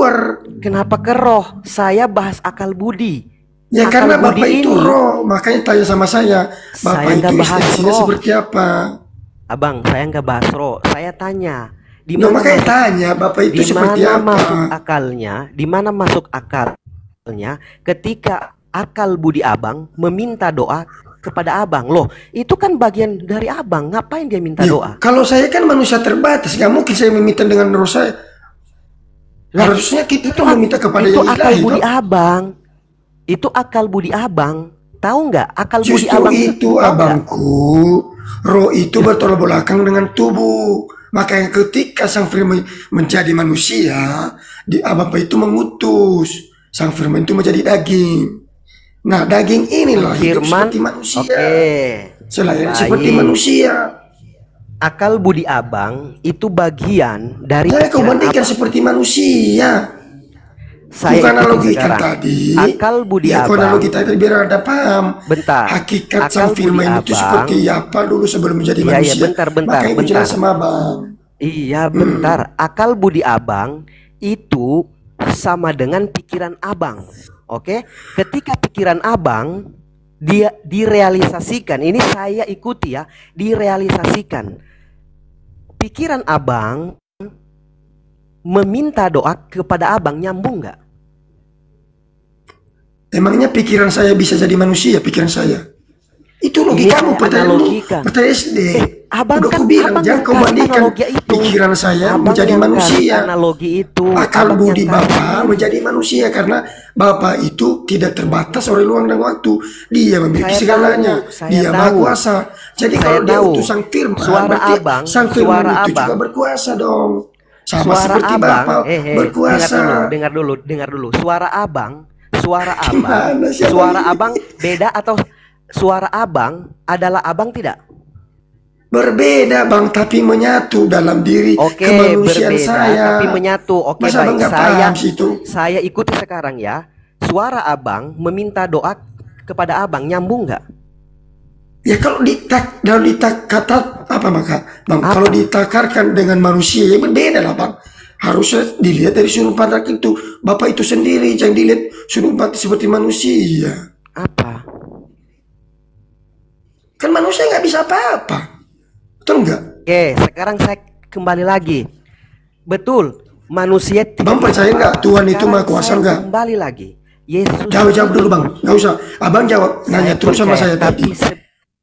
keluar. Kenapa ke roh? Saya bahas akal budi. Ya Akal karena budi Bapak itu ini, roh, makanya tanya sama saya. saya Bapak itu nggak bahas esensinya roh. seperti apa? Abang, saya nggak bahas roh. Saya tanya, di No, mana makanya masuk, tanya Bapak itu di seperti mana apa? masuk akalnya, di mana masuk akalnya ketika akal budi abang meminta doa kepada abang. Loh, itu kan bagian dari abang. Ngapain dia minta Yo, doa? kalau saya kan manusia terbatas, nggak mungkin saya meminta dengan roh saya. Lah, Harusnya kita itu kan meminta kepada itu yang akal ilahi, budi toh. abang. Itu akal budi abang. Tahu nggak? Akal budi Justru abang itu tahu nggak? abangku, roh itu bertolak belakang dengan tubuh. Makanya ketika Sang Firman menjadi manusia, di Bapa itu mengutus Sang Firman itu menjadi daging. Nah, daging ini loh hidup Firman, seperti manusia. oke, Selain seperti baik. manusia. Akal budi abang itu bagian dari Saya kau pikiran bandingkan abang. seperti manusia. Saya Bukan ikuti analogi ikan sekarang. tadi. Akal budi Ya, kau analogi abang. tadi biar ada paham. Bentar. Hakikat Akal Sang budi Firman itu abang. seperti apa dulu sebelum menjadi Iya, iya, manusia. bentar. Makanya aku jelas sama abang. Iya, bentar. Akal budi abang itu sama dengan pikiran abang. Oke? Ketika pikiran abang dia direalisasikan, ini saya ikuti ya, direalisasikan. Pikiran abang meminta doa kepada abang, nyambung nggak? Emangnya pikiran saya bisa jadi manusia, pikiran saya? Itu logikamu, saya pertanyaan lu, analogikan. pertanyaan SD. Abang Udah kan, aku bilang, abang jangan yang kau kasih bandingkan analogi itu. pikiran saya Abang menjadi yang kasih manusia. analogi itu. Akal Abang budi yang Bapa kasih. menjadi manusia karena Bapa itu tidak terbatas oleh ruang dan waktu. Dia memiliki Saya segalanya. tahu, saya Dia maha tahu. kuasa. Jadi Saya kalau dia tahu. utus Sang Firman, Suara berarti abang, Sang Firman suara itu abang. juga berkuasa dong. Sama Suara seperti abang, Bapa berkuasa. dengar dulu. Suara abang, Gimana sih abang suara ini? abang beda atau suara abang adalah abang tidak? Berbeda bang, tapi menyatu dalam diri Oke, kemanusiaan berbeda saya. tapi menyatu. Oke, Masa abang baik. nggak paham sih itu? Saya ikuti sekarang ya. Suara abang meminta doa kepada abang, nyambung nggak? Ya kalau kata apa maka bang? Apa? Kalau ditakarkan dengan manusia ya berbeda lah bang. Harusnya dilihat dari sudut pandang itu. Bapak itu sendiri, jangan dilihat sudut pandang seperti manusia. Apa? Kan manusia nggak bisa apa-apa, betul nggak? Oke, sekarang saya kembali lagi. Betul, manusia tidak Bang percaya bisa nggak apa-apa. Tuhan itu Sekarang maha kuasa saya nggak? kembali lagi. Yesus. Jawab dulu bang, nggak usah. Abang jawab, nanya terus sama saya tadi.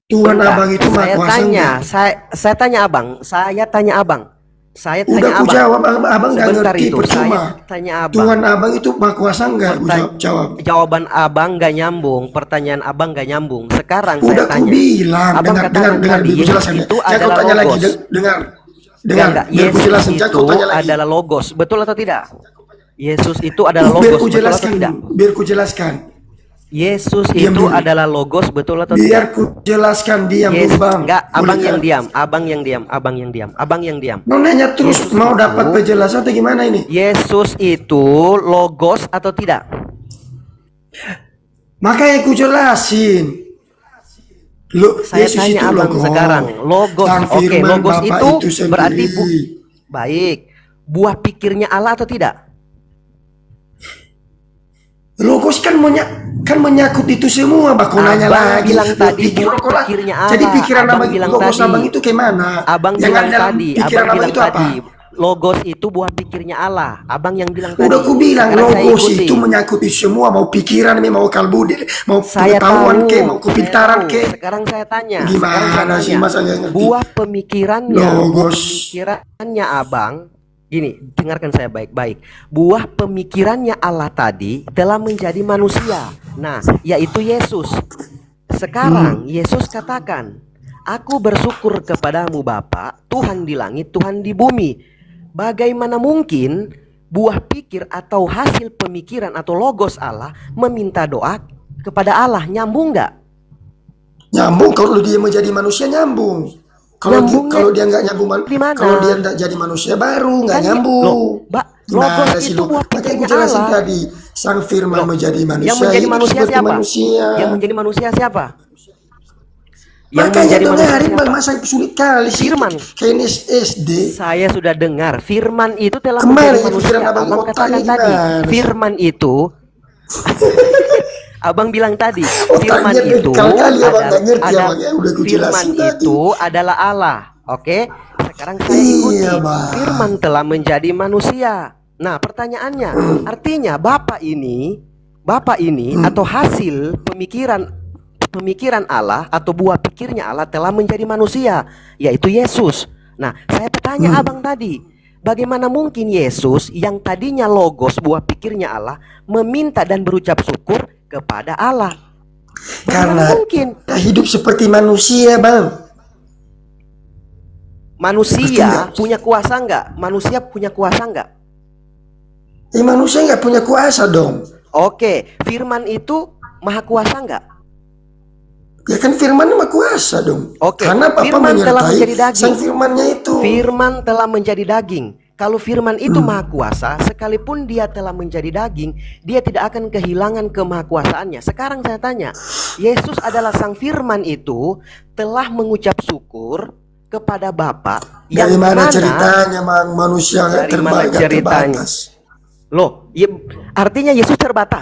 Tuhan Bentar, abang itu maha saya kuasa tanya, nggak? saya tanya abang, saya tanya abang. Saya Udah tanya aku abang. jawab, abang nggak Sebentar ngerti itu, percuma. saya tanya abang. Tuhan abang itu maha kuasa nggak? Aku jawab. Jawaban abang nggak nyambung, pertanyaan abang nggak nyambung. Sekarang Udah saya aku tanya. bilang, Abang dengar, katakan tadi, biar ku jelasin ya. itu Jangan kau adalah tanya lagi, logos. dengar, Enggak, biar ku Yesus jelasin. Jangan itu kau tanya lagi. adalah logos, betul atau tidak? Yesus itu adalah Biar logos, ku betul atau jelaskan, tidak? biar ku jelaskan. Yesus Diam itu dulu. adalah logos, betul atau Biar tidak? ku jelaskan, diam dulu bang. Enggak, abang Boleh yang kan? diam, abang yang diam, abang yang diam, abang yang diam. Mau nanya terus, Yesus mau itu- dapat penjelasan atau gimana ini? Yesus itu logos atau tidak? Makanya ku jelasin. Saya Yesus tanya itu abang logos. sekarang, logos. Sang Oke, firman logos Bapa itu sendiri. berarti baik. Buah pikirnya Allah atau tidak? Logos kan menyangkut itu semua. Bang, kau nanya Abang lagi. bilang tadi Pikir buah logos lah. pikirnya Allah. Jadi pikiran Abang abang, bilang logos tadi. abang itu gimana? Abang Yang bilang ada dalam tadi, pikiran abang bilang itu apa? tadi, logos itu buah pikirnya Allah. Abang yang bilang tadi. Udah aku bilang Sekarang saya logos ikuti. itu menyangkut itu semua. Mau pikiran, mau kalbudi, mau Saya pengetahuan tahu, ke, mau kepintaran saya tahu. ke. Sekarang saya tanya. Gimana sih, masa nggak ngerti? Buah pemikirannya, Logos. abang. Gini, dengarkan saya baik-baik. Buah pemikirannya Allah tadi telah menjadi manusia. Nah, yaitu Yesus. Sekarang Yesus katakan, "Aku bersyukur kepadamu Bapa, Tuhan di langit, Tuhan di bumi." Bagaimana mungkin buah pikir atau hasil pemikiran atau logos Allah meminta doa kepada Allah? Nyambung nggak? Nyambung kalau dia menjadi manusia nyambung. Kalau dia nggak nyambung, di mana? kalau dia nggak jadi manusia baru nggak Kan nyambung. logos Gimana sih itu lu? buah Makanya pikirnya gue jelasin Allah. tadi, Sang Firman menjadi manusia. Yang menjadi hidup manusia seperti siapa? manusia. Yang menjadi manusia siapa? Yang Makanya menjadi manusia dengarin bang, siapa? masa sulit kali sih. Firman. Kayak ini SD. Saya sudah dengar firman itu telah Kemarin menjadi manusia. pikiran abang Abang otaknya katakan tadi, gimana sih? firman itu Abang bilang tadi, firman Otaknya itu kali abang nggak ngerti adalah abang ya, udah gue firman jelasin tadi. itu adalah Allah. Oke, sekarang saya ikuti. Iya bang. Firman telah menjadi manusia. Nah, pertanyaannya, artinya Bapak ini atau hasil pemikiran Allah atau buah pikirnya Allah telah menjadi manusia, yaitu Yesus. Nah, saya bertanya abang tadi, bagaimana mungkin Yesus yang tadinya logos buah pikirnya Allah meminta dan berucap syukur kepada Allah? Bagaimana Karena mungkin? hidup seperti manusia bang. Manusia punya kuasa enggak? Manusia punya kuasa enggak? Manusia nggak punya kuasa dong. Oke, firman itu maha kuasa enggak? Ya kan firman mah kuasa dong. Oke, Karena Papa firman telah menjadi menyertai daging. sang firmannya itu. Firman telah menjadi daging. Kalau firman itu maha kuasa, sekalipun dia telah menjadi daging, dia tidak akan kehilangan kemahakuasaannya. Sekarang saya tanya, Yesus adalah sang firman itu telah mengucap syukur kepada Bapa yang Dari mana mana ceritanya mang manusia Dari mana nggak ceritanya? terbatas? Loh, ya, artinya Yesus terbatas.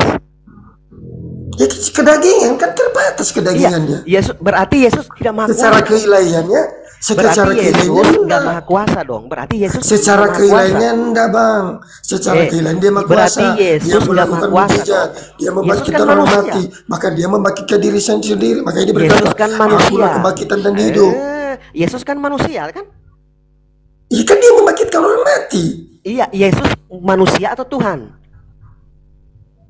Ya kedagingan kan terbatas kedagingannya. Iya, berarti Yesus tidak maha Secara kuasa. keilahiannya, Berarti Yesus keilahiannya nggak maha kuasa dong. Berarti Yesus secara nggak maha kuasa. keilahiannya enggak bang. Secara keilahian dia maha berarti kuasa. Yesus Dia nggak melakukan maha kuasa mukjizat. dong. Dia Yesus membangkitkan kan orang manusia. mati. Maka dia membangkitkan diri sendiri. Makanya dia berkata, Yesus kan manusia. Akulah kebangkitan dan hidup. Yesus kan manusia kan? Iya kan dia membangkitkan orang mati. Iya, Yesus manusia atau Tuhan?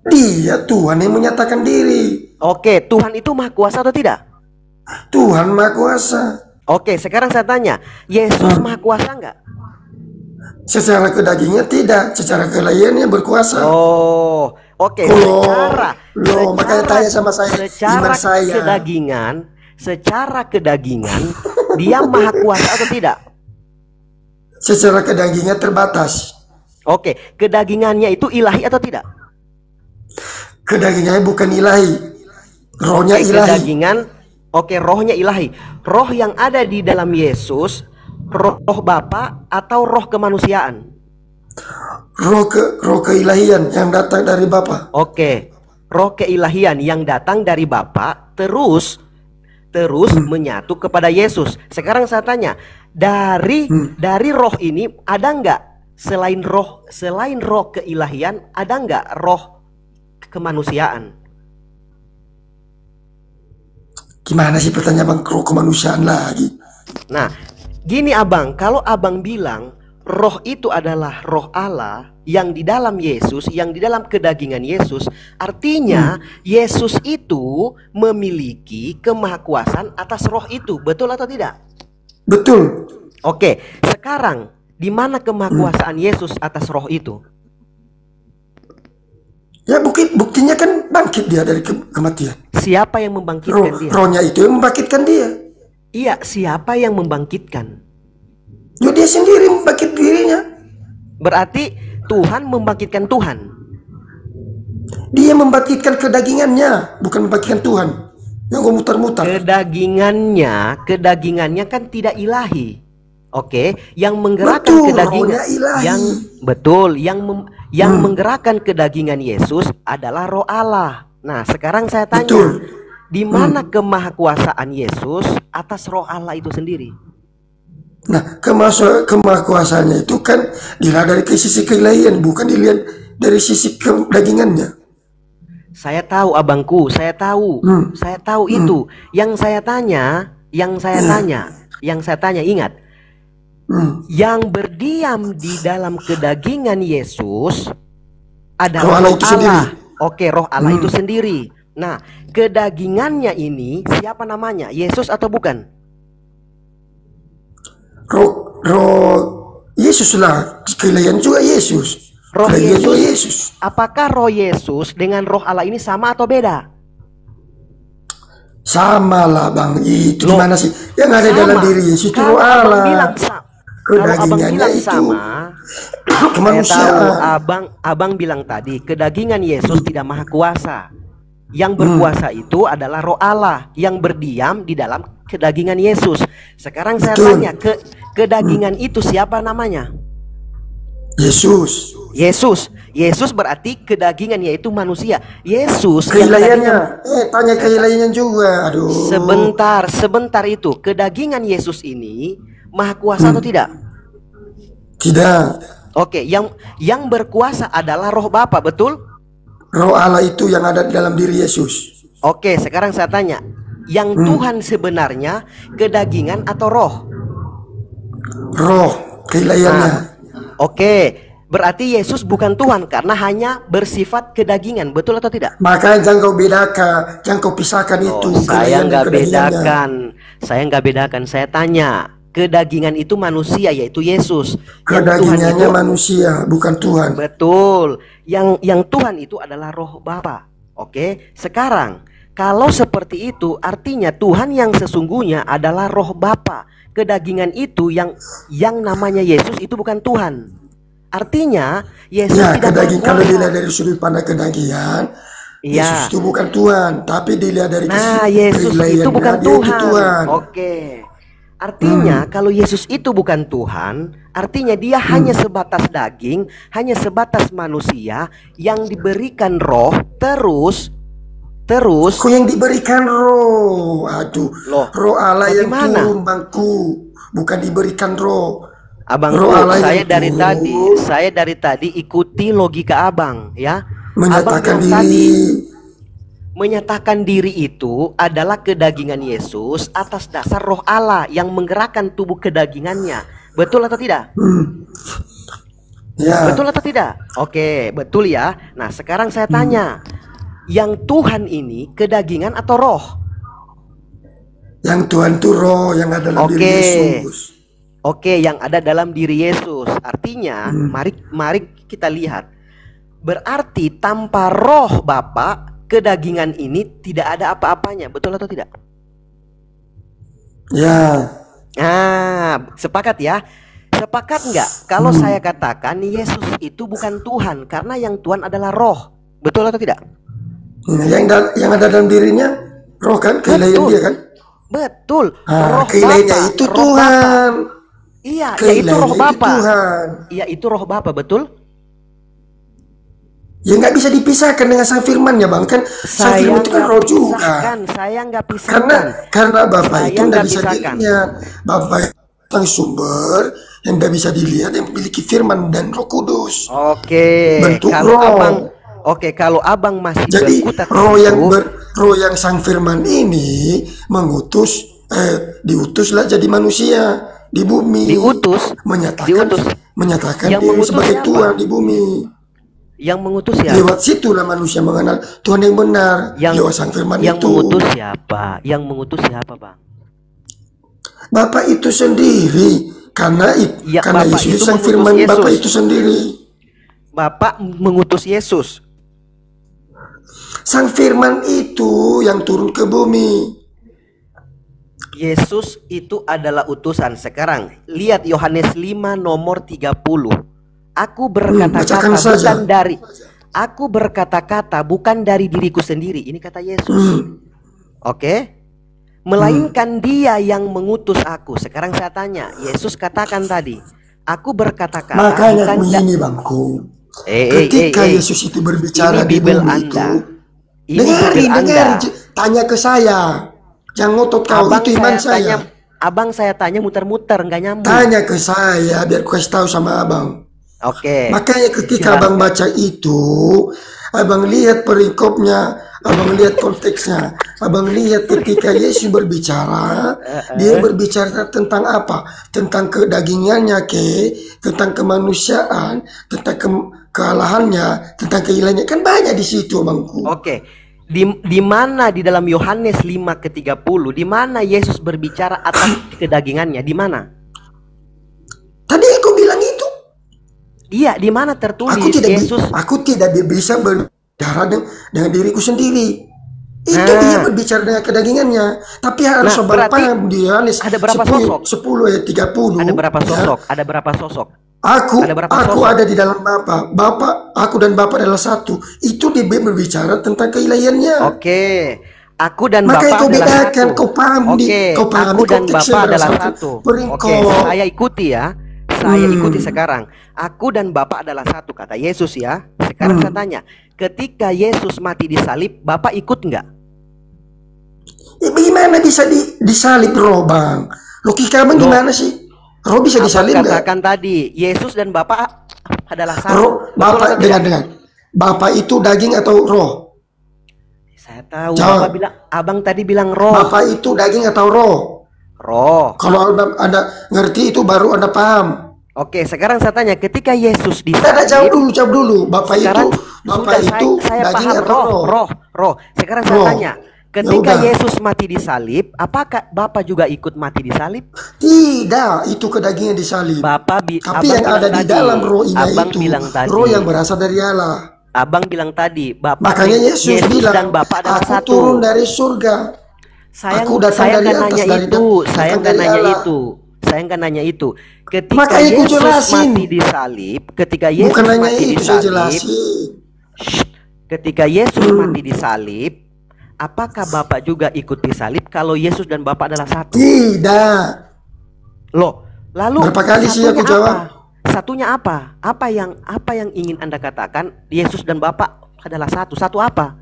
Dia Tuhan yang menyatakan diri. Oke, Tuhan itu maha kuasa atau tidak? Tuhan maha kuasa. Oke, sekarang saya tanya, Yesus maha kuasa enggak? Secara kedagingnya tidak, secara keilahiannya berkuasa. Oh, oke. Makanya tanya sama saya, iman saya. Secara kedagingan, dia maha kuasa atau tidak? Secara kedagingnya terbatas. Oke, kedagingannya itu ilahi atau tidak? Kedagingannya bukan ilahi, rohnya ilahi. Rohnya ilahi. Roh yang ada di dalam Yesus, roh Bapa atau roh kemanusiaan? Roh keilahian yang datang dari Bapa. Oke, roh keilahian yang datang dari Bapa terus menyatu kepada Yesus. Sekarang saya tanya, dari roh ini ada nggak selain roh keilahian, ada nggak roh kemanusiaan? Gimana sih pertanyaan bang, roh kemanusiaan lagi? Nah, gini abang, kalau abang bilang roh itu adalah roh Allah yang di dalam Yesus, yang di dalam kedagingan Yesus, artinya Yesus itu memiliki kemahakuasaan atas roh itu, betul atau tidak? Betul. Oke, sekarang di mana kemahakuasaan Yesus atas roh itu? Ya buktinya kan bangkit dia dari kematian. Siapa yang membangkitkan dia? Rohnya itu yang membangkitkan dia. Iya, siapa yang membangkitkan? Ya dia sendiri membangkit dirinya. Berarti Tuhan membangkitkan Tuhan. Dia membangkitkan kedagingannya, bukan membangkitkan Tuhan. Yang gue mutar-mutar. Kedagingannya kan tidak ilahi. Oke, yang menggerakkan kedagingan, yang menggerakkan kedagingan Yesus adalah Roh Allah. Nah, sekarang saya tanya, di mana kemahakuasaan Yesus atas Roh Allah itu sendiri? Nah, kemahakuasaannya itu kan dilihat dari sisi keilahian, bukan dilihat dari sisi kedagingannya. Saya tahu abangku, saya tahu itu. Yang saya tanya, ingat. Yang berdiam di dalam kedagingan Yesus adalah Roh Allah. Oke, Roh Allah itu sendiri. Nah, kedagingannya ini siapa namanya? Yesus atau bukan? Roh Yesus lah, keilahian juga Yesus. Roh Yesus. Apakah Roh Yesus dengan Roh Allah ini sama atau beda? Sama lah bang, itu gimana sih? Yang ada dalam diri Yesus itu Roh Allah. Kalau abang bilang sama, kemanusiaan. abang bilang tadi kedagingan Yesus tidak maha kuasa. Yang berkuasa itu adalah Roh Allah yang berdiam di dalam kedagingan Yesus. Sekarang saya Betul. tanya, kedagingan itu siapa namanya? Yesus. Yesus. Yesus berarti kedagingan, yaitu manusia. Yesus yang Keilahiannya. tadinya, Tanya keilahiannya juga. Aduh. sebentar itu, kedagingan Yesus ini maha kuasa atau tidak? Tidak. Oke, yang berkuasa adalah Roh Bapa, betul? Roh Allah itu yang ada di dalam diri Yesus. Oke, sekarang saya tanya, yang Tuhan sebenarnya kedagingan atau roh? Roh, keilahiannya. Oke, berarti Yesus bukan Tuhan karena hanya bersifat kedagingan, betul atau tidak? Makanya jangan kau bedakan, jangan kau pisahkan itu. Saya keilahian dan nggak kedagingannya. bedakan, saya tanya, kedagingan itu manusia, yaitu Yesus. Yang Tuhan Kedagingannya itu manusia, bukan Tuhan. betul. Yang Tuhan itu adalah Roh Bapa. Oke, sekarang kalau seperti itu artinya Tuhan yang sesungguhnya adalah Roh Bapa. Kedagingan itu yang namanya Yesus itu bukan Tuhan. Artinya Yesus Ya, tidak kedaging kalau berkuasa. dilihat dari sudut pandang kedagingan, Iya. Yesus itu bukan Tuhan, tapi dilihat dari Nah, Yesus keilahiannya, itu bukan dia itu Tuhan. Tuhan. Oke. Artinya kalau Yesus itu bukan Tuhan, artinya dia hanya sebatas daging, hanya sebatas manusia yang diberikan roh, terus Kau yang diberikan roh, aduh, Loh, roh Allah yang bagaimana? turun bangku, bukan diberikan roh. Abang Roh Ru, Allah saya yang dari turun, tadi, ikuti logika Abang, ya. Abang menyatakan bilang tadi, diri. menyatakan diri itu adalah kedagingan Yesus atas dasar roh Allah yang menggerakkan tubuh kedagingannya. Betul atau tidak? Ya, Betul atau tidak? Oke, betul ya. Nah, sekarang saya tanya, yang Tuhan ini kedagingan atau roh? yang Tuhan itu roh yang ada dalam diri Oke. Yesus. Oke, yang ada dalam diri Yesus. Artinya, mari kita lihat. Berarti tanpa roh Bapa, kedagingan ini tidak ada apa-apanya. Betul atau tidak? Ya, Nah, sepakat ya? Sepakat nggak? Kalau saya katakan Yesus itu bukan Tuhan, karena yang Tuhan adalah roh. Betul atau tidak? yang ada dalam dirinya roh kan, keilahian Betul. dia kan. Betul. Ah, Roh keilahiannya Bapa, itu roh Tuhan. Bapa. Iya, yaitu Keilahiannya roh itu Bapa. Tuhan. Iya, itu roh Bapa, betul? Ya nggak bisa dipisahkan dengan sang firman ya bang, kan sang Saya firman itu kan nggak roh juga. pisahkan, saya nggak Karena pisahkan. Bapak Saya itu nggak nggak bisa pisahkan. dilihat. Bapak sang sumber yang nggak bisa dilihat, yang memiliki firman dan Roh Kudus. Oke, Bentuk kalau roh. kalau abang masih Jadi berkutat roh itu, yang sang firman ini diutuslah jadi manusia di bumi. diutus menyatakan Yang diri mengutus sebagai siapa? Tuhan di bumi. yang mengutus siapa? Lewat situlah manusia mengenal Tuhan yang benar. Lewat sang firman yang itu. mengutus siapa? Yang mengutus siapa, Bang? Bapak itu sendiri, karena Ya, karena Bapak Yesus itu sang mengutus firman Yesus. Bapak itu sendiri. Bapak mengutus Yesus. Sang firman itu yang turun ke bumi. Yesus itu adalah utusan. Sekarang lihat Yohanes 5 nomor 30. Bacakan saja. Aku berkata-kata bukan dari diriku sendiri. Ini kata Yesus. Oke? Melainkan Dia yang mengutus aku. Sekarang saya tanya, Yesus katakan tadi, aku berkata-kata Makanya bukan begini bangku. Ketika Yesus itu berbicara ini di Bible bumi Anda. itu, Ini Bible Anda. tanya ke saya. Jangan ngotot kau, itu iman saya. Abang saya tanya muter-muter, nggak nyambung. Tanya ke saya biar ku kasih tahu sama abang. Oke. Makanya ketika abang baca itu, abang lihat perikopnya, abang lihat konteksnya, abang lihat ketika Yesus berbicara, dia berbicara tentang apa? Tentang kedagingannya, tentang kemanusiaan, tentang kealahannya, tentang keilahiannya, kan banyak di situ, abangku. Oke. Di mana di dalam Yohanes 5 ke 30, di mana Yesus berbicara atas kedagingannya? Di mana? Tadi aku bilang itu. Iya, di mana tertulis Yesus? Aku tidak bisa berbicara dengan diriku sendiri. Itu dia berbicara dengan kedagingannya. Tapi harus berarti di Yohanes ada berapa sosok? 10 ayat 30. Ada berapa sosok? Ada berapa sosok? Ada berapa Aku sosok? ada di dalam Bapa. Aku dan Bapa adalah satu. Itu dia berbicara tentang keilahiannya. Oke, aku dan Makanya Bapa kau adalah bedakan, satu. kau paham Oke, kau pahami aku dan konteksnya Bapa adalah adalah satu. satu. Oke, Peringkok. saya ikuti ya. Saya ikuti Hmm. sekarang. Aku dan Bapa adalah satu, kata Yesus ya. Sekarang saya tanya, ketika Yesus mati di salib, Bapak ikut nggak? Bagaimana bisa disalib roh, Bang? Logika Bang Loh, gimana sih? Roh bisa Abang disalib nggak? katakan tadi, Yesus dan Bapak adalah Roh, satu. Betul atau Bapak tidak? dengan Bapak itu daging atau roh? Saya tahu, Bapak Jawab. bilang, Abang tadi bilang roh. Bapak itu daging atau roh? Roh. Kalau anda ngerti itu baru Anda paham. Oke, sekarang saya tanya, ketika Yesus Tidak, disalib, jawab dulu. Bapak sekarang Bapak sudah itu saya daging paham atau roh? roh. Sekarang saya Roh. tanya, Ya ketika udah. Yesus mati di salib, apakah Bapak juga ikut mati di salib? Tidak, itu kedagingnya disalib. Tapi Abang yang ada bilang di tadi, dalam rohnya Abang itu, bilang tadi, roh yang berasal dari Allah. Abang bilang tadi, Makanya Yesus bilang, dan Bapak adalah aku satu. turun dari surga. Aku datang Saya dari nggak atas, nanya dari itu, saya datang nggak dari nanya Allah. itu, saya nggak nanya itu. Ketika Makanya aku Yesus jelasin. mati di salib, ketika Yesus Bukan nanya mati di itu, saya salib, jelasin. ketika Yesus mati di salib, apakah Bapak juga ikut disalib kalau Yesus dan Bapak adalah satu? Tidak. Loh, lalu Berapa kali sih satunya aku jawab? apa? Satunya apa? Apa yang ingin Anda katakan? Yesus dan Bapak adalah satu. Satu apa?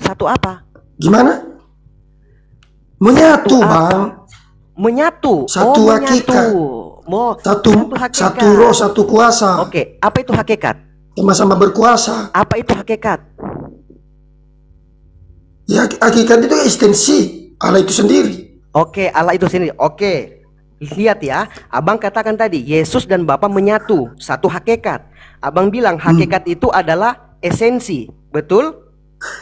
Satu apa? Gimana? Menyatu, Satu apa? Bang. Menyatu. Satu menyatu. hakikat. Satu hakikat. Satu roh, satu kuasa. Oke, apa itu hakikat? Sama-sama berkuasa. Apa itu hakikat? Ya, hakikat itu ekstensi Allah itu sendiri. Oke, Allah itu sendiri. Oke. Lihat ya, Abang katakan tadi Yesus dan Bapa menyatu, satu hakikat. Abang bilang hakikat itu adalah esensi, betul?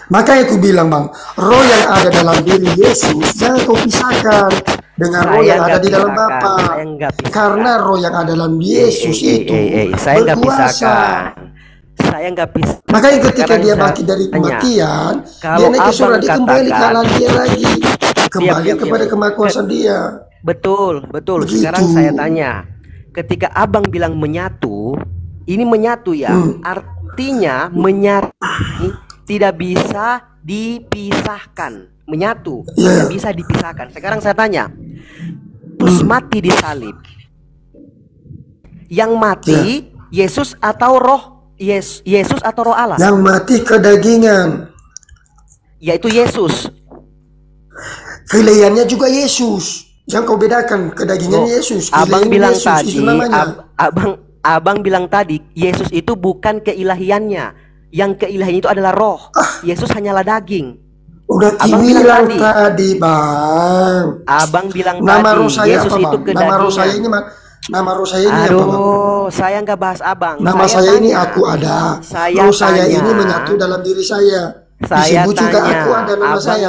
Makanya aku bilang, Bang, roh yang ada dalam diri Yesus jangan kau pisahkan dengan roh yang ada di dalam Bapa. Saya nggak pisahkan. Karena roh yang ada dalam Yesus itu saya nggak berkuasa. pisahkan. Saya nggak bisa. Makanya ketika Sekarang dia saya mati dari tanya, kematian, dia kalau naik ke surga, Abang dia kembali ke katakan- alam dia lagi, kembali Diam. kepada kemakuasaan dia. Betul. Begitu. Sekarang saya tanya, ketika Abang bilang menyatu, ini menyatu ya, artinya menyatu tidak bisa dipisahkan. Menyatu tidak bisa dipisahkan. Sekarang saya tanya, terus mati di salib, yang mati Yesus atau roh Yesus atau roh Allah? Yang mati kedagingan, Yaitu Yesus. keilahiannya juga Yesus. Jangan kau bedakan kedagingan Yesus. Abang keilahian bilang Yesus, tadi, itu namanya. abang bilang tadi, Yesus itu bukan keilahiannya. Yang keilahian itu adalah roh. Yesus hanyalah daging. Udah Abang bilang bilang tadi, Bang. Abang bilang Nama tadi, roh saya Yesus apa, itu Bang? Nama roh saya kedagingan. nama roh saya ini apa, Bang? Aduh, saya nggak bahas abang. Nama saya ini tanya. aku ada. Saya Roh saya tanya. ini menyatu dalam diri saya. Saya Disebut juga tanya, aku ada nama saya.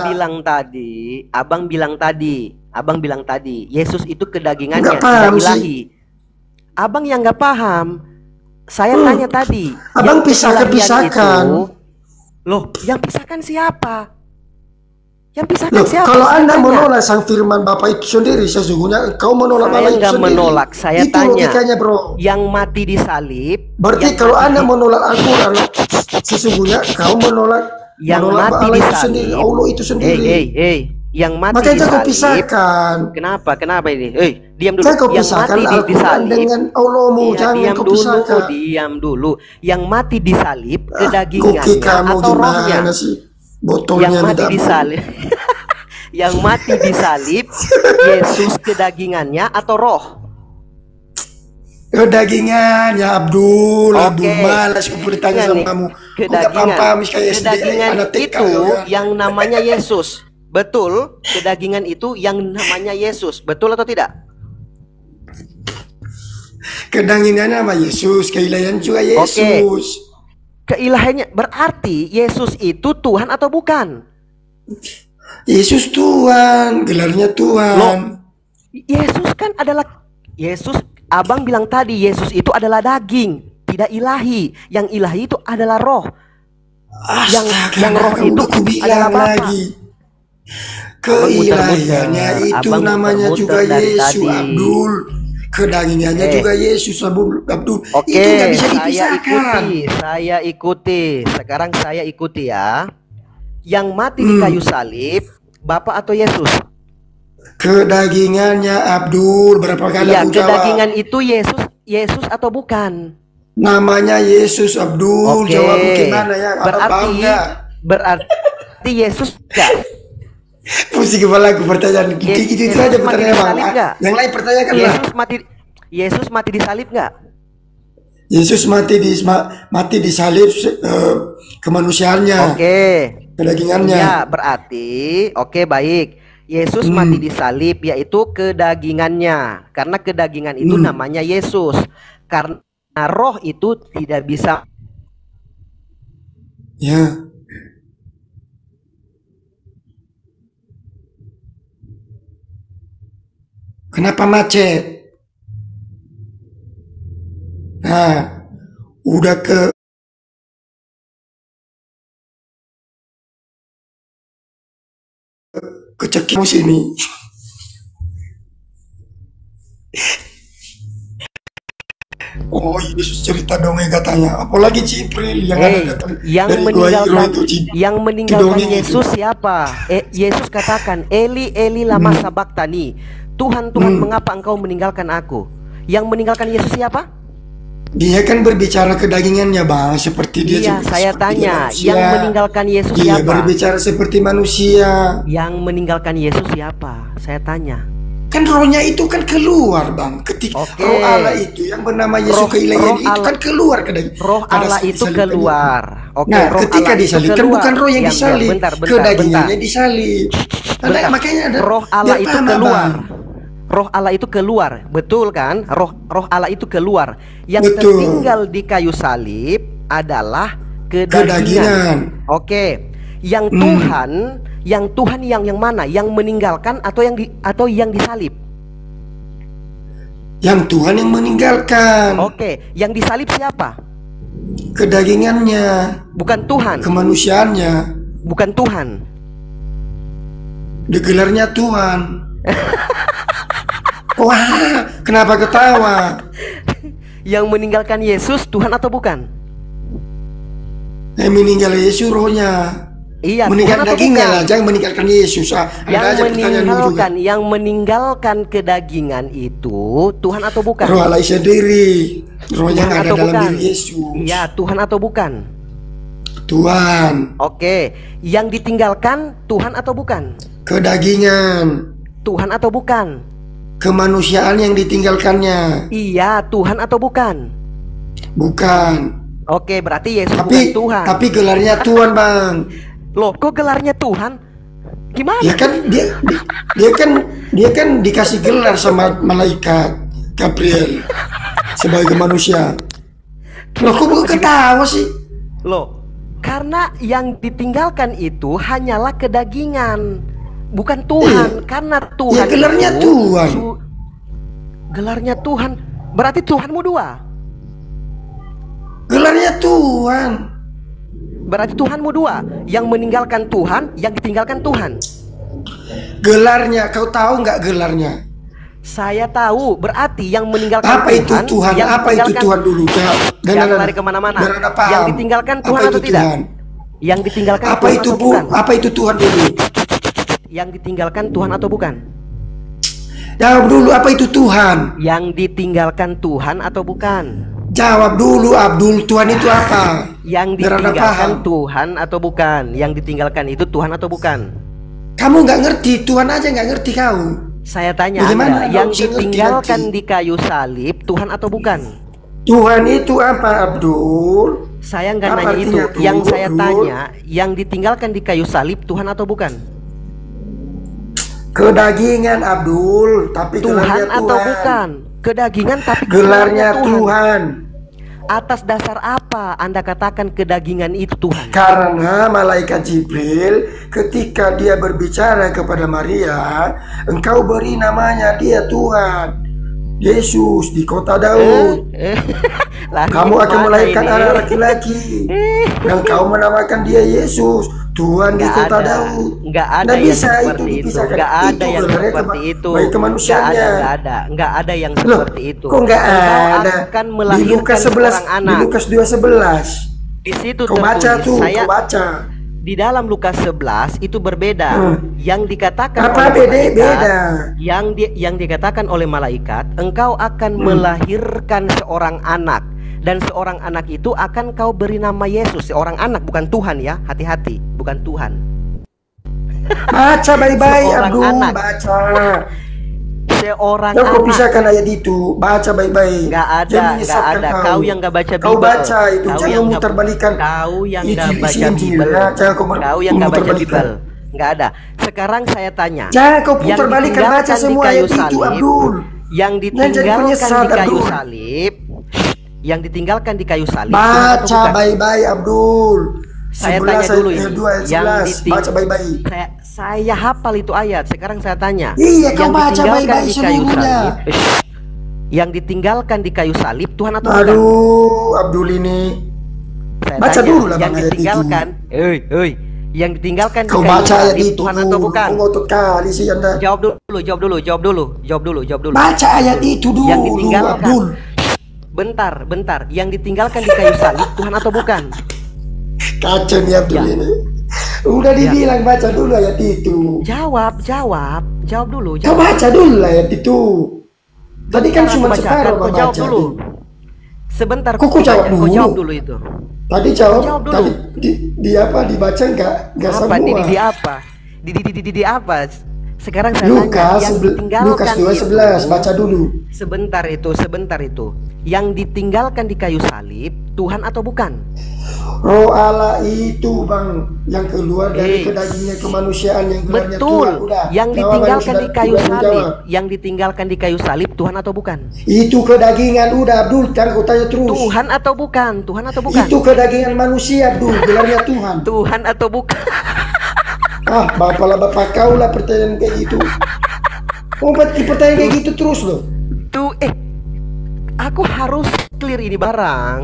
Abang bilang tadi, Yesus itu kedagingannya, Nggak paham tidak ilahi. Abang yang nggak paham. Saya tanya tadi, Abang yang pisahkan. keilahian itu, loh, yang pisahkan siapa? Yang pisahkan Loh, siapa? kalau Saya Anda tanya. menolak sang firman Bapak itu sendiri, sesungguhnya kau menolak Saya Bapak itu nggak sendiri. menolak, saya itu tanya. logikanya, Bro. Yang mati di salib. Berarti yang kalau mati Anda di- menolak Al-Quran, sesungguhnya kau menolak yang menolak mati Allah di itu salib. sendiri, Allah itu sendiri. Yang mati Makanya di jangan kau salib. pisahkan. Kenapa ini? Diam dulu. Jangan kau Yang pisahkan mati di Al-Quran salib dengan Allahmu. Iya, Jangan diam kau dulu, pisahkan. diam dulu. Yang mati di salib Koki kedagingannya kamu atau rohnya? gimana sih? Yang Botolnya mati tidak di salib. Yang mati di salib Yesus kedagingannya atau roh? kedagingan ya Abdul. Oke. Abdul malas aku bertanya Ingat sama nih, kamu. kedagingan Kedagingan anak TK itu ya. yang namanya Yesus. Betul, kedagingan itu yang namanya Yesus. Betul atau tidak? Kedagingan nama Yesus, keilahian juga Yesus. Keilahiannya berarti Yesus itu Tuhan atau bukan? Yesus Tuhan, gelarnya Tuhan. Yesus kan adalah Yesus. Abang bilang tadi Yesus itu adalah daging, tidak ilahi. Yang ilahi itu adalah roh. Yang roh itu aku bilang adalah Bapa. lagi. Keilahiannya itu Abang namanya muter-muter juga dari Yesus tadi. Abdul. kedagingannya juga Yesus Abdul. Oke, Itu nggak bisa dipisahkan. saya ikuti. Sekarang saya ikuti ya. Yang mati di kayu salib, Bapak atau Yesus? Kedagingannya Abdul. Berapa kali Iya, aku jawab? kedagingan itu Yesus atau bukan? Namanya Yesus Abdul. Oke. Jawab gimana ya? Berarti Yesus enggak? Pusing kepala aku pertanyaan. Itu aja pertanyaan Bang. Yang lain pertanyakan lah. Yesus mati di salib enggak? Yesus mati di salib kemanusiaannya. Oke. Kedagingannya. Ya, berarti oke, baik. Yesus mati di salib yaitu kedagingannya. Karena kedagingan itu namanya Yesus. Karena roh itu tidak bisa. Ya. Kenapa macet? Nah, udah kecekik sini. Oh, Yesus cerita dongeng katanya. Apalagi Cipril yang ada datang dari gua itu. Yang meninggalkan Yesus siapa? Yesus katakan, Eli Eli lama sabaktani. Tuhan Tuhan, mengapa engkau meninggalkan aku? Yang meninggalkan Yesus siapa? Dia kan berbicara kedagingannya, Bang, seperti dia. Iya, saya tanya, manusia. yang meninggalkan Yesus dia siapa? Dia berbicara seperti manusia. Yang meninggalkan Yesus siapa? Saya tanya. Kan rohnya itu kan keluar, Bang. Ketika roh Allah itu yang bernama Yesus keilahian itu kan keluar roh Allah itu keluar. Oke, nah, ketika disalib kan bukan roh yang disalib, kedagingannya disalib. Makanya ada roh Allah itu keluar. Roh Allah itu keluar, betul kan? Roh Allah itu keluar. Yang tertinggal di kayu salib adalah kedagingan. Oke. Yang Tuhan yang mana? Yang meninggalkan atau yang disalib? Yang Tuhan yang meninggalkan. Oke, yang disalib siapa? Kedagingannya. Bukan Tuhan. Kemanusiaannya. Bukan Tuhan. Digelarnya Tuhan. Wah, kenapa ketawa? Yang meninggalkan Yesus Tuhan atau bukan? Yang meninggal Yesus rohnya. Iya, meninggal dagingnya lah, jangan meninggalkan Yesus. Yang meninggalkan kedagingan itu Tuhan atau bukan? Roh Allah sendiri, roh yang ada dalam diri Yesus. Iya, Tuhan atau bukan? Tuhan. Oke, yang ditinggalkan Tuhan atau bukan? Kedagingan. Tuhan atau bukan? Kemanusiaan yang ditinggalkannya. Iya, Tuhan atau bukan? Bukan. Oke, berarti Yesus bukan Tuhan. Tapi gelarnya Tuhan, Bang. Loh, kok gelarnya Tuhan? Gimana? Ya kan dia kan dikasih gelar sama malaikat Gabriel sebagai manusia. Loh, kok ketawa sih? Loh, karena yang ditinggalkan itu hanyalah kedagingan, bukan Tuhan. Karena Tuhan ya, gelarnya itu, Tuhan. Gelarnya Tuhan. Berarti Tuhanmu dua. Gelarnya Tuhan. Berarti Tuhanmu dua. Yang meninggalkan Tuhan, yang ditinggalkan Tuhan. Gelarnya, kau tahu nggak gelarnya? Saya tahu. Berarti yang meninggalkan apa Tuhan. Itu Tuhan? Apa itu Tuhan dulu? Jangan lari kemana-mana. Yang ditinggalkan Tuhan apa atau tidak? Tuhan? Yang ditinggalkan apa Tuhan itu atau bukan? Apa itu Tuhan dulu? Yang ditinggalkan Tuhan atau bukan? Jawab dulu, apa itu Tuhan? Yang ditinggalkan Tuhan atau bukan? Jawab dulu, Abdul. Tuhan itu apa? Yang ditinggalkan Tuhan atau bukan? Yang ditinggalkan itu Tuhan atau bukan? Kamu nggak ngerti, Tuhan aja nggak ngerti kau. Saya tanya Anda, yang ditinggalkan di kayu salib Tuhan atau bukan? Tuhan itu apa, Abdul? Saya nggak nanya itu. Yang saya tanya, yang ditinggalkan di kayu salib Tuhan atau bukan? Kedagingan, Abdul, tapi Tuhan atau bukan? Kedagingan tapi gelarnya Tuhan. Atas dasar apa Anda katakan kedagingan itu Tuhan? Karena malaikat Jibril ketika dia berbicara kepada Maria, engkau beri namanya dia Tuhan, Yesus di kota Daud. Kamu akan melahirkan anak laki-laki dan kau menamakan dia Yesus. Tuhan di Nggak kota ada, Daud. nggak ada Nggak yang bisa itu seperti itu, dipisahkan. nggak ada Itu yang gelarnya seperti itu, bagi nggak kemanusiaannya. ada, nggak ada yang Loh, seperti itu. kok nggak Engkau ada? akan Di melahirkan Lukas 11, seorang di anak. Lukas 2:11. Di situ Kau baca tertulis, tuh, saya kau baca. di dalam Lukas 11 itu berbeda. Yang dikatakan Apa oleh beda? malaikat, Beda. yang dikatakan oleh malaikat, engkau akan melahirkan seorang anak, dan seorang anak itu akan kau beri nama Yesus. Seorang anak, bukan Tuhan ya, hati-hati, bukan Tuhan. Baca baik-baik, Seorang Abdul, anak. baca. Seorang Kau anak. pisahkan ayat itu, baca baik-baik. Nggak ada, Jangan nggak menyesatkan ada. Kau yang nggak baca Kau Bible. baca itu, Kau jangan yang nggak- muterbalikan. Kau yang Injil, nggak baca isi Injil, Bible. ya. Jangan kau Kau yang nggak baca muterbalikan. Bible. Nggak ada. Sekarang saya tanya. Jangan kau yang puterbalikan, baca ditinggalkan di semua kayu ayat itu, salib, Abdul. yang Jangan jadi ditinggalkan penyesat, di kayu Abdul. salib, yang ditinggalkan di kayu salib, Tuhan atau Baca bukan? baik-baik, Abdul. Saya 11 tanya dulu ayat ini. 2 ayat Yang 11. Baca baik-baik. Saya hafal itu ayat. Sekarang saya tanya. Iya, kau yang baca ditinggalkan baik-baik di kayu seluruhnya. salib, yang ditinggalkan di kayu salib, Tuhan atau bukan? Aduh, Abdul ini. Saya Baca tanya, dulu lah yang bang ayat ditinggalkan, yang ditinggalkan di Kau kayu baca ayat salib, itu. Tuhan atau bukan? Kau ngotot kali sih Anda. Jawab dulu. Baca ayat itu dulu, Yang ditinggalkan. Abdul. Bentar. Yang ditinggalkan di kayu salib, Tuhan atau bukan? Kacau nih Abdul Ya. ini. Udah dibilang baca dulu ayat itu. Jawab dulu. Kau baca dulu ayat itu. Tadi kan Bentar, cuma aku bacakan, separuh kau Bang jawab baca. dulu. Sebentar, Kok kau jawab kau dulu? jawab dulu itu. Tadi jawab, Jawab dulu. tadi di apa dibaca enggak Apa? semua. Di apa? Di apa? Sekarang saya Lukas tanya, yang ditinggalkan Lukas 2:11 baca dulu. Sebentar itu. Yang ditinggalkan di kayu salib, Tuhan atau bukan? Roh Allah itu Bang yang keluar dari kedagingnya kemanusiaan yang gelarnya Betul. Tuhan. Udah. Yang Jawabannya ditinggalkan sudah- di kayu sudah salib, dijawab. yang ditinggalkan di kayu salib, Tuhan atau bukan? Itu kedagingan udah Abdul, jangan kau tanya terus. Tuhan atau bukan? Itu kedagingan manusia Abdul, gelarnya Tuhan. Tuhan atau bukan? Ah, bapak kau lah pertanyaan kayak gitu. Pertanyaan kayak gitu terus loh. Aku harus clear ini barang.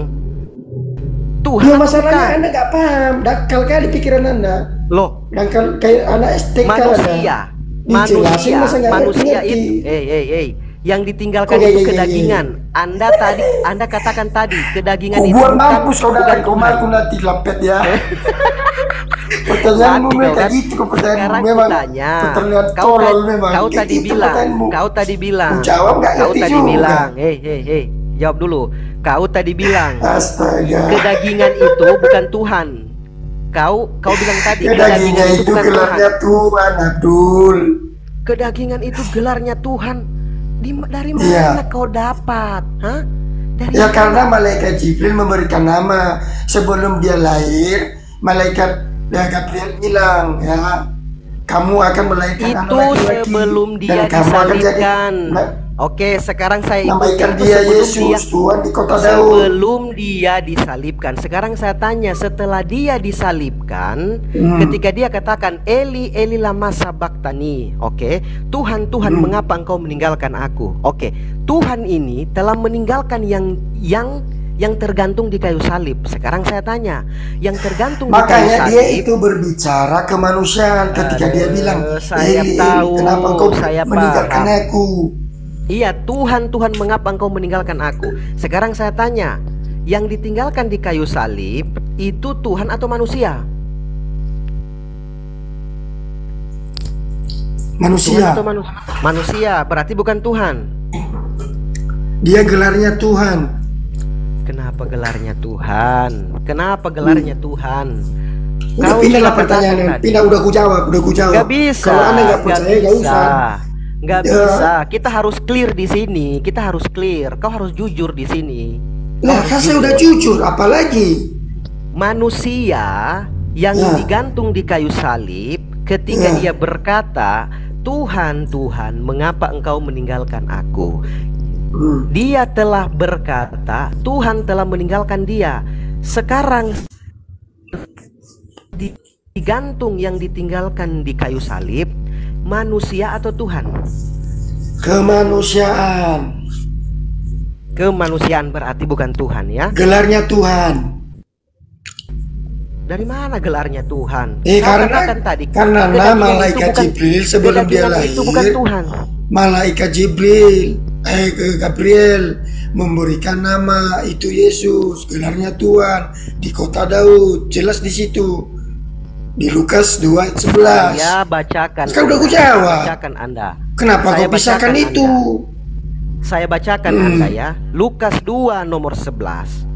Tuhan Ya atau masalahnya bukan? Anda nggak paham, dakal kali pikiran Anda. Loh, Dangkal kayak anak STK manusia, Dijelasin masa nggak manusia ngerti. itu, yang ditinggalkan Oke, itu iya. kedagingan. Anda katakan tadi kedagingan Kau itu buat bukan, mampus kau datang ke rumahku nanti lapet ya. Pertanyaanmu Mati memang kau kayak kan? gitu, kau pertanyaan Sekarang memang kutanya, pertanyaan kau tolol memang. kau Kayak tadi gitu bilang, pertanyaanmu. kau tadi bilang, Ku jawab nggak kau ngerti tadi juga. bilang, jawab dulu. Kau tadi bilang Astaga. kedagingan itu bukan Tuhan. Kau bilang tadi Kedagingan itu bukan gelarnya Tuhan, Abdul. Kedagingan itu gelarnya Tuhan. Dari mana Iya. kau dapat? Hah? Dari Ya mana? karena malaikat Jibril memberikan nama sebelum dia lahir, malaikat Gabriel bilang ya, kamu akan melahirkan anak Itu laki-laki sebelum dan dia kamu akan jadi disalibkan. Oke, sekarang saya namaikan itu dia sebelum Yesus Tuhan di kota Daud. sebelum dia disalibkan. Sekarang saya tanya, setelah dia disalibkan, ketika dia katakan Eli Eli lama sabaktani, oke, Tuhan Tuhan mengapa engkau meninggalkan aku? Oke, Tuhan ini telah meninggalkan yang tergantung di kayu salib. Sekarang saya tanya, yang tergantung di kayu Makanya salib. dia itu berbicara kemanusiaan ketika dia bilang, saya Eli, tahu, kenapa engkau saya meninggalkan paham. aku? Iya, Tuhan mengapa engkau meninggalkan aku? Sekarang saya tanya, yang ditinggalkan di kayu salib itu Tuhan atau manusia? Manusia. Tuhan atau manusia, berarti bukan Tuhan. Dia gelarnya Tuhan. Kenapa gelarnya Tuhan? Tuhan? Udah pindah lah pertanyaannya. Pindah, udah ku jawab. Gak bisa. Kalau Anda nggak percaya gak usah. Gak Ya. bisa. Kita harus clear di sini. Kau harus jujur di sini. Lah kan saya udah jujur, apalagi? Manusia yang Ya. digantung di kayu salib, ketika dia berkata, Tuhan, mengapa engkau meninggalkan aku? Dia telah berkata, Tuhan telah meninggalkan dia. Sekarang digantung yang ditinggalkan di kayu salib, manusia atau Tuhan? Kemanusiaan. Kemanusiaan berarti bukan Tuhan ya. Gelarnya Tuhan. Dari mana gelarnya Tuhan? Karena Katakan tadi, karena kedagingan itu malaikat bukan- Jibril sebelum dia kedagingan itu bukan lahir, Tuhan. malaikat Jibril Gabriel memberikan nama itu Yesus, gelarnya Tuhan di kota Daud, jelas di situ. Di Lukas 2 ayat 11. Saya bacakan. Kan udah aku Anda. jawab. Saya bacakan Anda. Kenapa Saya kau pisahkan bacakan itu? Saya bacakan Anda ya. Lukas 2 nomor 11.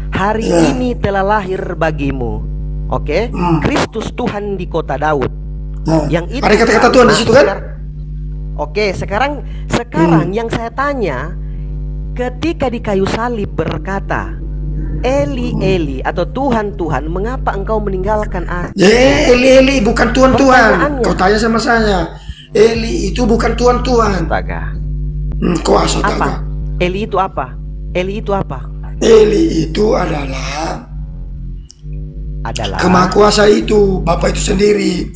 Hari Ya. ini telah lahir bagimu, oke, Kristus Tuhan di kota Daud. Nah, Yang itu ada kata-kata Tuhan di situ kan? Oke, sekarang yang saya tanya, ketika di kayu salib berkata, Eli Eli atau Tuhan Tuhan, mengapa engkau meninggalkan aku? Eli bukan Tuhan. Pertanyaannya. Kau tanya sama saya. Eli itu bukan Tuhan. Astaga. Kau asal Apa? Eli itu apa? Eli itu apa? Eli itu adalah kemahakuasa itu, Bapa itu sendiri.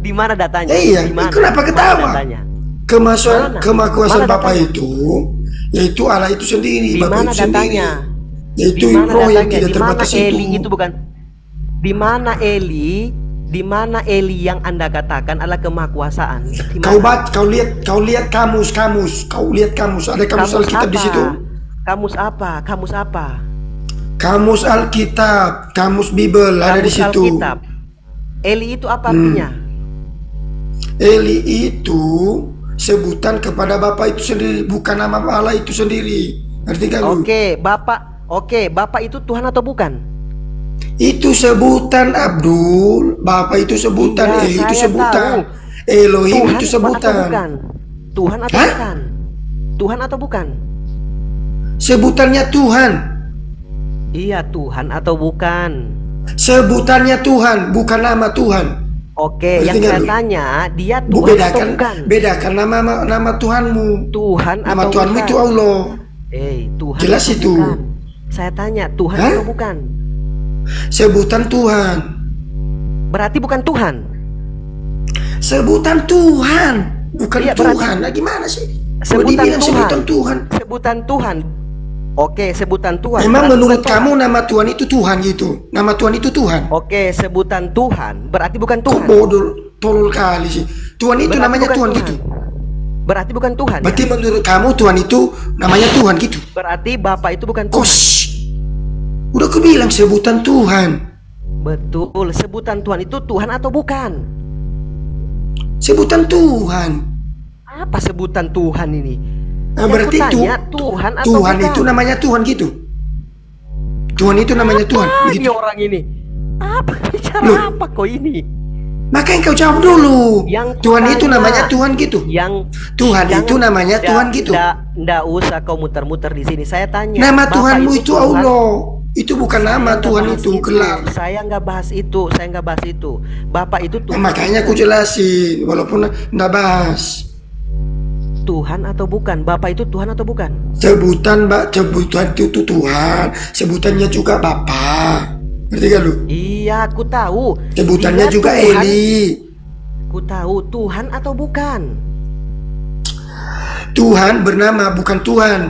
Di mana datanya? Iya, Di mana? kenapa ketawa? Mana datanya? Kemahakuasaan Mana Bapa datanya? itu yaitu Allah itu sendiri, Di Bapa mana itu sendiri. datanya? Yaitu Di mana roh yang datanya? tidak Di mana terbatas Eli itu. itu bukan? Di mana Eli? Di mana Eli yang Anda katakan adalah kemahakuasaan? Di mana? Kau lihat kamus. Kau lihat kamus, ada kamus Alkitab di situ. Kamus apa? Kamus apa? Kamus Alkitab, kamus Bible ada di Kamus situ. Alkitab. Eli itu apa artinya? Eli itu sebutan kepada Bapa itu sendiri, bukan nama Allah itu sendiri. Ngerti kan lu? Bapak itu Tuhan atau bukan? Itu sebutan Abdul. Bapa itu sebutan, Iya, Eli itu saya sebutan, tahu. Elohim Tuhan itu atau sebutan. bukan? Tuhan atau Hah? bukan? Tuhan atau bukan? Sebutannya Tuhan. Iya, Tuhan atau bukan? Sebutannya Tuhan, bukan nama Tuhan. Oke, yang Ngerti nggak saya lu? tanya, dia Tuhan atau bukan? Bedakan nama Tuhanmu. Tuhan Nama atau Tuhanmu bukan? itu Allah. Tuhan Jelas atau itu. bukan? Saya tanya, Tuhan Hah? atau bukan? Sebutan Tuhan. Berarti bukan Tuhan. Sebutan Tuhan, bukan Iya, berarti- Tuhan. Nah, gimana sih? Kalau Sebutan dibilang Tuhan. sebutan Tuhan. Sebutan Tuhan. Oke, sebutan Tuhan. Memang Berarti menurut bukan kamu Tuhan. nama Tuhan itu Tuhan gitu? Nama Tuhan itu Tuhan? Oke, sebutan Tuhan berarti bukan Kok Tuhan. bodoh, tolol kali sih. Tuhan itu Berarti namanya bukan Tuhan gitu. Berarti bukan Tuhan. Ya? Berarti menurut kamu Tuhan itu namanya Tuhan gitu? Berarti Bapak itu bukan Tuhan. Kos. Udah aku bilang sebutan Tuhan. Betul, sebutan Tuhan itu Tuhan atau bukan? Sebutan Tuhan. Apa sebutan Tuhan ini? Nah, Yang berarti kutanya, Tuhan atau Tuhan bukan? itu namanya Tuhan gitu. Tuhan itu namanya Tuhan Apa begitu. ini orang ini? Apa bicara Loh. apa kau ini? Makanya kau jawab dulu. Yang Tuhan itu kutanya- namanya Tuhan gitu. Yang Tuhan itu namanya Tuhan gitu. Nggak usah kau muter-muter di sini. Saya tanya. Nama Bapak Tuhanmu itu Tuhan? Allah. Itu bukan nama Saya Tuhan nggak itu bahas gelar. Saya nggak bahas itu. Saya nggak bahas itu. Bapak itu Nah, Tuhan. makanya aku jelasin walaupun nggak bahas. Tuhan atau bukan? Bapak itu Tuhan atau bukan? Sebutan itu Tuhan, sebutannya juga Bapa. Ngerti gak lu? Iya, aku tahu. Sebutannya Dia juga Tuhan. Eli. Aku tahu Tuhan atau bukan? Tuhan bernama bukan Tuhan.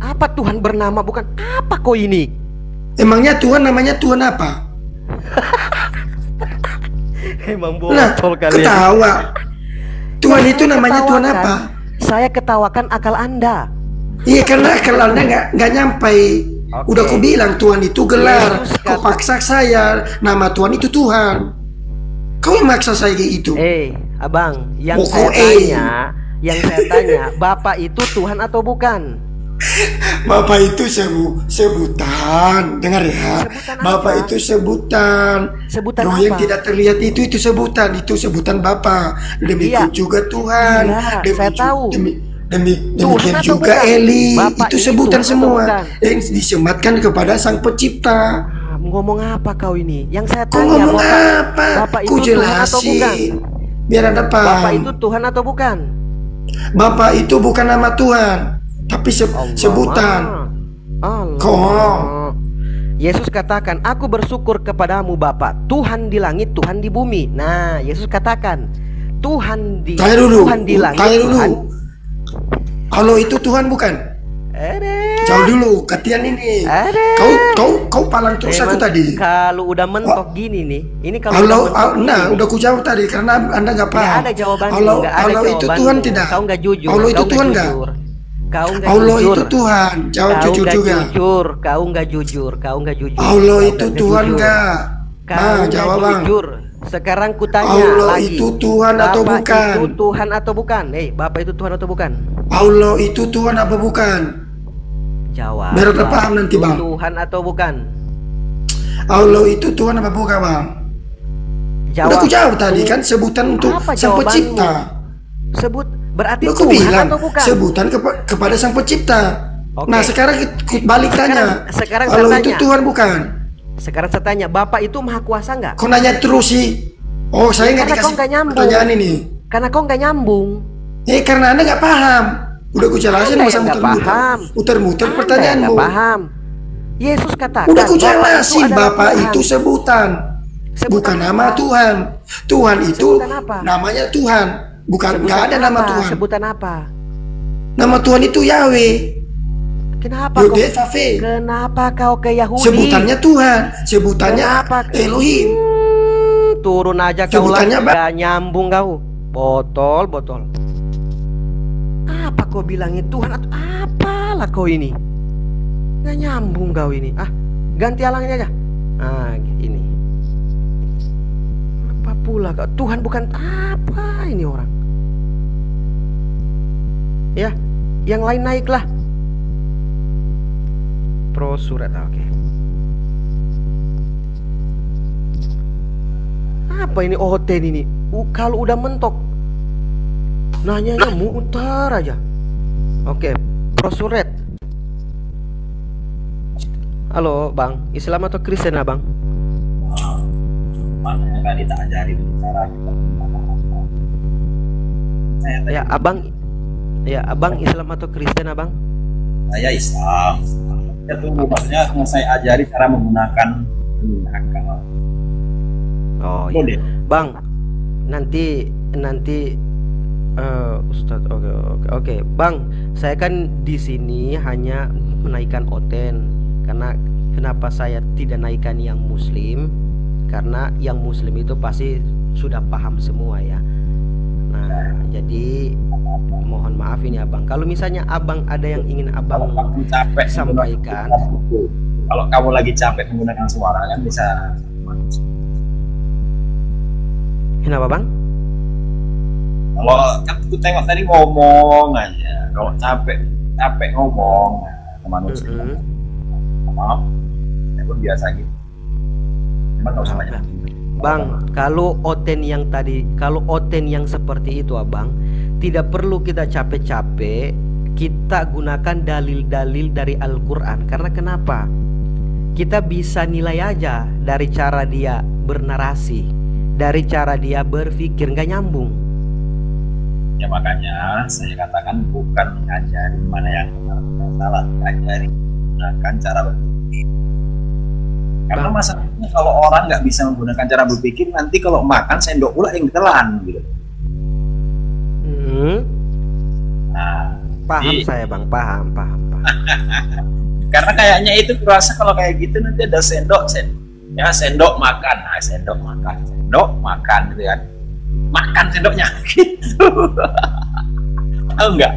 Apa Tuhan bernama bukan? Apa kau ini? Emangnya Tuhan namanya Tuhan apa? Emang Nah, botol kalian. ketawa. Tuhan Yang itu saya namanya Tuhan ketawakan, apa? Saya ketawakan akal Anda. Iya, karena kalau Anda nggak nyampai. Oke. Udah aku bilang Tuhan itu gelar. Yesus Kau kata- paksa saya. Nama Tuhan itu Tuhan. Kau yang maksa saya kayak itu. Abang, yang Pokoknya. saya tanya, Bapak itu Tuhan atau bukan? Bapak itu sebutan. Dengar ya. Sebutan Bapak apa? itu sebutan. Sebutan Roh apa? yang tidak terlihat itu sebutan. Itu sebutan Bapak. Demikian Iya. juga Tuhan. Iya, saya tahu. Demikian atau juga bukan? Eli. Bapak itu ini sebutan Tuhan atau semua bukan? yang disematkan kepada Sang Pencipta. Ngomong apa kau ini? Yang saya Kau tanya, ngomong apa? Bapak Ku itu Tuhan atau bukan? jelasin. Biar Anda Bapak paham. itu Tuhan atau bukan? Bapak itu bukan nama Tuhan, tapi sebutan. Allah. Kok? Yesus katakan, aku bersyukur kepadamu Bapa, Tuhan di langit, Tuhan di bumi. Nah, Yesus katakan, Tuhan di Tanya dulu. Tuhan di langit, Tanya dulu. Tuhan. Allah itu Tuhan bukan? Eh, jauh dulu, katian ini. Ada. Kau palang terus aku Memang tadi. kalau udah mentok gini nih, ini kalau udah mentok Nah, gini, udah ku jawab tadi karena Anda nggak nggak paham. ada jawabannya, Allah, nggak ada Allah itu jawabannya. Tuhan tidak. Kau nggak jujur. Allah itu kau Tuhan nggak nggak? jujur. Kau nggak Allah jujur. itu Tuhan. Jawab Kau jujur nggak juga. jujur. Kau nggak jujur. Kau nggak jujur. Allah Kau itu nggak Tuhan jujur. nggak? Kau Nah, nggak jawab bang. jujur. Sekarang kutanya Allah lagi. itu Tuhan atau Bapak bukan? itu Tuhan atau bukan? Bapak itu Tuhan atau bukan? Allah itu Tuhan apa bukan? Jawab. Biar kita paham nanti, Bang. Tuhan atau bukan? Allah itu Tuhan apa bukan bang? Jawab. Udah ku jawab tadi kan sebutan untuk Apa Sang jawabanmu? Pencipta. Sebut berarti Udah ku Tuhan bilang atau bukan? sebutan kepada Sang Pencipta. Oke. Nah sekarang balik tanya. Sekarang saya Allah itu tanya. Tuhan bukan? Sekarang saya tanya, Bapak itu maha kuasa nggak? Kau nanya terus sih. Oh saya nggak Karena kau dikasih nggak nyambung. pertanyaan ini. Karena kau nggak nyambung. Karena Anda nggak paham. Udah ku jelasin Anda masa yang nggak muter-muter. paham. Muter-muter Anda pertanyaanmu. nggak paham. Yesus katakan. Udah ku Bapak jelasin adalah Bapak Tuhan. itu sebutan. Sebutan Bukan apa? nama Tuhan. Tuhan itu Sebutan apa? namanya Tuhan. Bukan Sebutan nggak ada nama apa? Tuhan. Sebutan apa? Nama Tuhan itu Yahweh. Kenapa kau? Yodhe-Vave. Kenapa kau ke Yahudi? Sebutannya Tuhan. Sebutannya Kenapa? Elohim. Turun aja kau lah. Sebutannya Gak nyambung kau. Botol. Apa kau bilangin Tuhan atau apalah kau ini? Gak nyambung kau ini. Ganti alangnya aja. Ini. Apa pula kau? Tuhan bukan apa ini orang? Ya, yang lain naiklah. Pro surat, oke. Apa ini Oten ini? Kalau udah mentok, nanyanya muter aja. Oke, pro surat. Halo, Bang. Islam atau Kristen, Abang? Mana tadi tak ajari bicara Ya, Abang Islam atau Kristen, Abang? saya Islam. Ya tunggu, maksudnya saya ajari cara menggunakan akal. Oh Boleh. iya. Bang, nanti Ustadz, oke. Bang, saya kan di sini hanya menaikkan Oten. Karena kenapa saya tidak naikkan yang Muslim? Karena yang Muslim itu pasti sudah paham semua ya. Nah, jadi mohon maaf ini Abang. Kalau misalnya Abang ada yang ingin Abang Kamu capek sampaikan. Kalau kamu lagi capek menggunakan suara kan bisa. Kenapa Bang? Kalau kan aku tengok tadi ngomong aja. Kalau capek ngomong ke manusia. Maaf, saya pun biasa gitu. Emang nggak usah banyak. Bang, kalau Oten yang seperti itu Abang, tidak perlu kita capek-capek, kita gunakan dalil-dalil dari Al-Quran. Karena kenapa? Kita bisa nilai aja dari cara dia bernarasi, dari cara dia berpikir, nggak nyambung. Ya makanya saya katakan bukan mengajari mana yang benar dan salah, mengajari menggunakan cara berpikir. Karena masalahnya kalau orang nggak bisa menggunakan cara berpikir, nanti kalau makan sendok pula yang ditelan gitu. Nah, Paham saya Bang, paham. Karena kayaknya itu kurasa kalau kayak gitu nanti ada sendok makan, sendok makan gitu kan. Makan sendoknya gitu. Tahu nggak?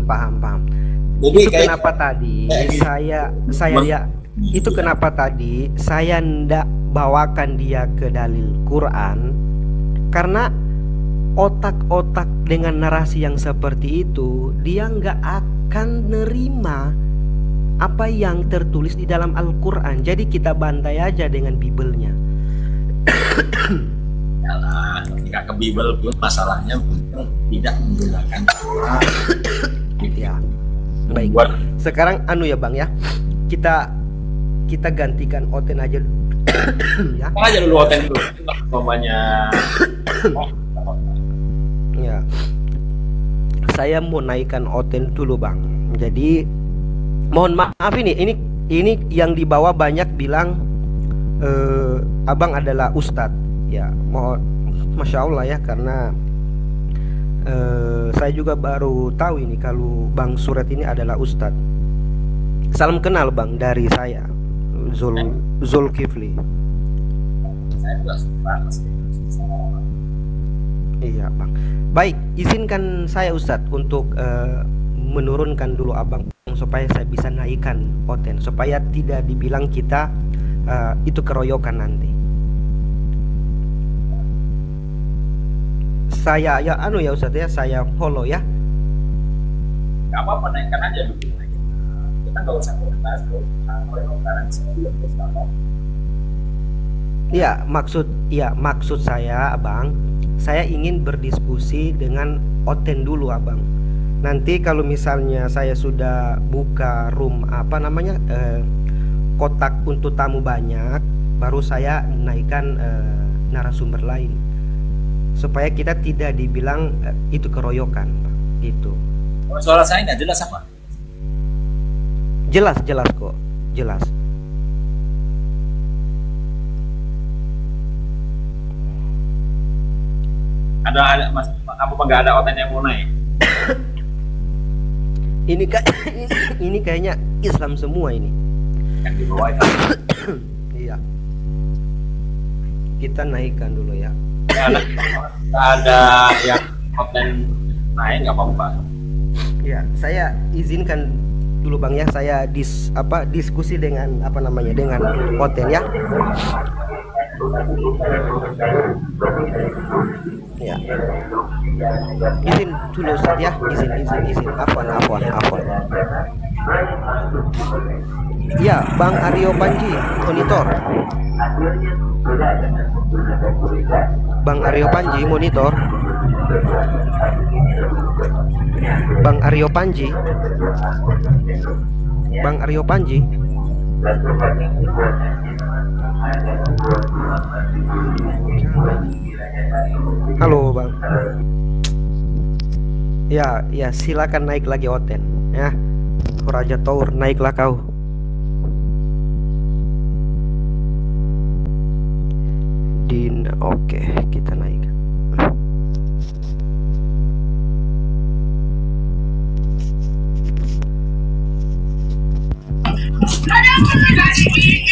Paham. Jadi Itu kayak kenapa tadi itu kenapa tadi saya ndak bawakan dia ke dalil Quran, karena otak-otak dengan narasi yang seperti itu dia nggak akan nerima apa yang tertulis di dalam Al-Quran. Jadi kita bantai aja dengan Bibelnya. Yalah, ketika ke Bible pun masalahnya tidak menggunakan cara. Ya, baik. Sekarang ya Bang ya, kita gantikan Oten aja ya. Apa aja dulu Oten dulu, namanya. Ya, saya mau naikkan Oten dulu Bang. Jadi mohon maaf ini yang di bawah banyak bilang Abang adalah Ustadz. Ya, mohon Masya Allah ya, karena saya juga baru tahu ini kalau Bang Surat ini adalah Ustadz. Salam kenal Bang dari saya, Zulkifli. Saya juga suka sama orang. Iya Bang. Baik, izinkan saya Ustadz untuk menurunkan dulu Abang supaya saya bisa naikkan Oten, supaya tidak dibilang kita itu keroyokan nanti. Saya ya ya Ustadz ya, saya follow ya. Gak apa-apa, naikkan aja dulu. Kita nggak usah komentar maksud saya Abang, saya ingin berdiskusi dengan Oten dulu Abang. Nanti kalau misalnya saya sudah buka room kotak untuk tamu banyak, baru saya naikkan narasumber lain, supaya kita tidak dibilang itu keroyokan gitu. Suara saya nggak jelas apa? Jelas kok, jelas. Ada mas, apa nggak ada Oten yang mau naik? Ini kayaknya Islam semua ini. Yang di bawah itu. Iya. Kita naikkan dulu ya. Ada yang Oten naik nggak apa-apa. Ya, saya izinkan dulu Bang ya, saya diskusi dengan dengan Oten ya. Ya. Izin dulu Ustaz ya, izin. Afwan. Ya, Bang Aryo Panji, monitor. Bang Aryo Panji, monitor. Bang Aryo Panji. Halo Bang. Ya silakan naik lagi Oten ya. Raja Tower, naiklah kau. Oke, kita naik.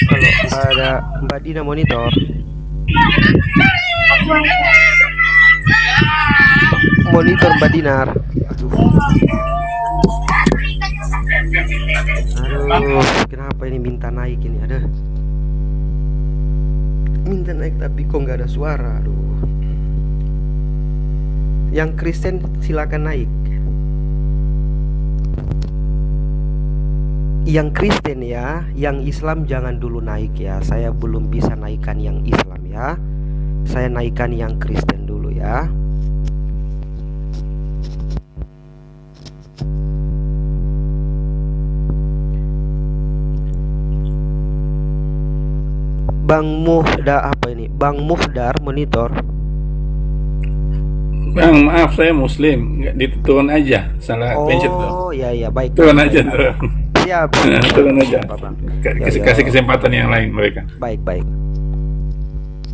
Halo, ada Mbak Dina monitor. Monitor Mbak Dinar. Aduh, kenapa ini minta naik ini? Minta naik tapi kok nggak ada suara. Aduh. Yang Kristen silakan naik. Yang Kristen ya, yang Islam jangan dulu naik ya. Saya belum bisa naikkan yang Islam ya. Saya naikkan yang Kristen dulu ya. Bang Muhdar monitor. Bang, maaf saya Muslim, nggak diturun aja, salah pencet tuh. Oh iya baik. Turun aja tuh. Siap. Turun aja. Bang. Kasih kesempatan yang lain mereka. Baik.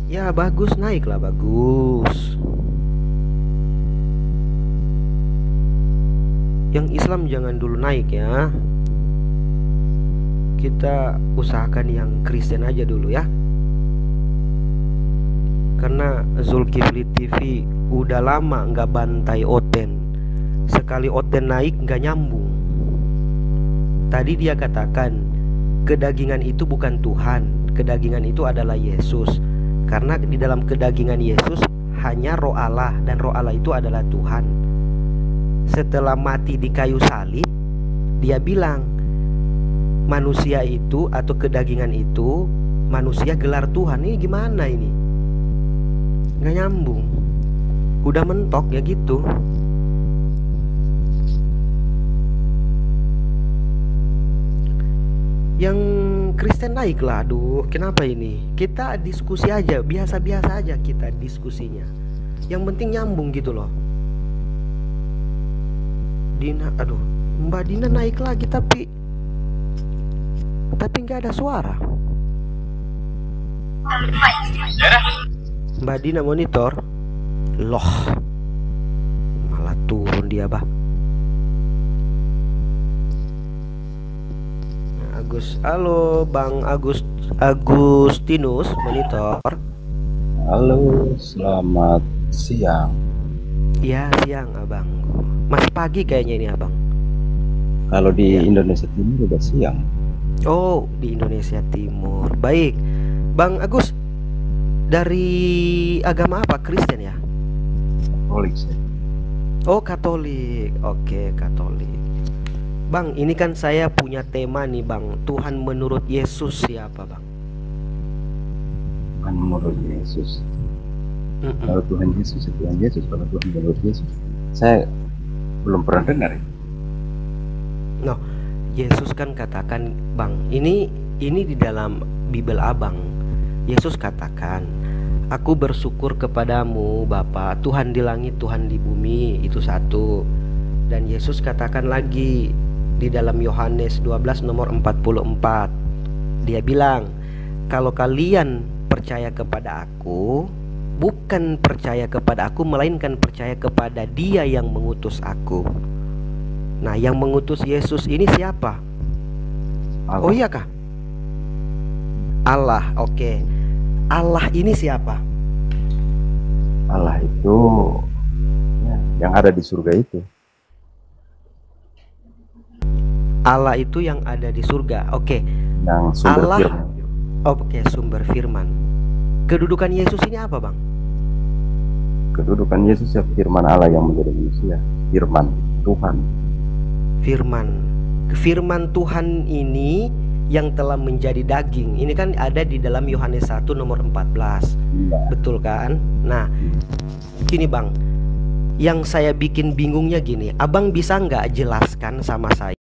Ya bagus, naiklah bagus. Yang Islam jangan dulu naik ya. Kita usahakan yang Kristen aja dulu ya. Karena Zulkifli TV udah lama nggak bantai Oten. Sekali Oten naik nggak nyambung. Tadi dia katakan kedagingan itu bukan Tuhan, kedagingan itu adalah Yesus. Karena di dalam kedagingan Yesus hanya Roh Allah, dan Roh Allah itu adalah Tuhan. Setelah mati di kayu salib, dia bilang manusia itu atau kedagingan itu manusia gelar Tuhan. Ini gimana ini? Nggak nyambung. Udah mentok ya gitu. Yang Kristen naik lah. Aduh, kenapa ini? Kita diskusi aja, biasa-biasa aja kita diskusinya. Yang penting nyambung gitu loh. Mbak Dina naik lagi tapi nggak ada suara. Mbak Dina monitor. Loh, malah turun dia bah. Agus. Halo Bang Agustinus monitor. Halo, selamat siang. Ya siang abang. Masih pagi kayaknya ini abang. Kalau di Ya. Indonesia Timur udah siang. Oh di Indonesia Timur. Baik Bang Agus, dari agama apa? Kristen ya? Katolik saya. Oh Katolik. Oke Katolik. Bang ini kan saya punya tema nih Bang. Tuhan menurut Yesus siapa Bang? Kan menurut Yesus. Mm-mm. Kalau Tuhan Yesus, ya Tuhan Yesus. Kalau Tuhan menurut Yesus, saya belum pernah dengar. No, Yesus kan katakan Bang, ini di dalam Bible Abang. Yesus katakan, aku bersyukur kepadamu Bapa, Tuhan di langit, Tuhan di bumi. Itu satu. Dan Yesus katakan lagi di dalam Yohanes 12 nomor 44. Dia bilang, kalau kalian percaya kepada aku, bukan percaya kepada aku, melainkan percaya kepada Dia yang mengutus aku. Nah, yang mengutus Yesus ini siapa? Allah. Oh iya kah? Allah, oke. Allah ini siapa? Allah itu ya, yang ada di surga itu. Allah itu yang ada di surga. Oke. Yang sumber Allah. firman. Oke, sumber firman. Kedudukan Yesus ini apa, Bang? Kedudukan Yesus ya firman Allah yang menjadi manusia. Firman Tuhan. Firman Tuhan ini yang telah menjadi daging. Ini kan ada di dalam Yohanes 1 nomor 14. Iya. Betul kan? Nah, gini Bang, yang saya bikin bingungnya gini, Abang bisa nggak jelaskan sama saya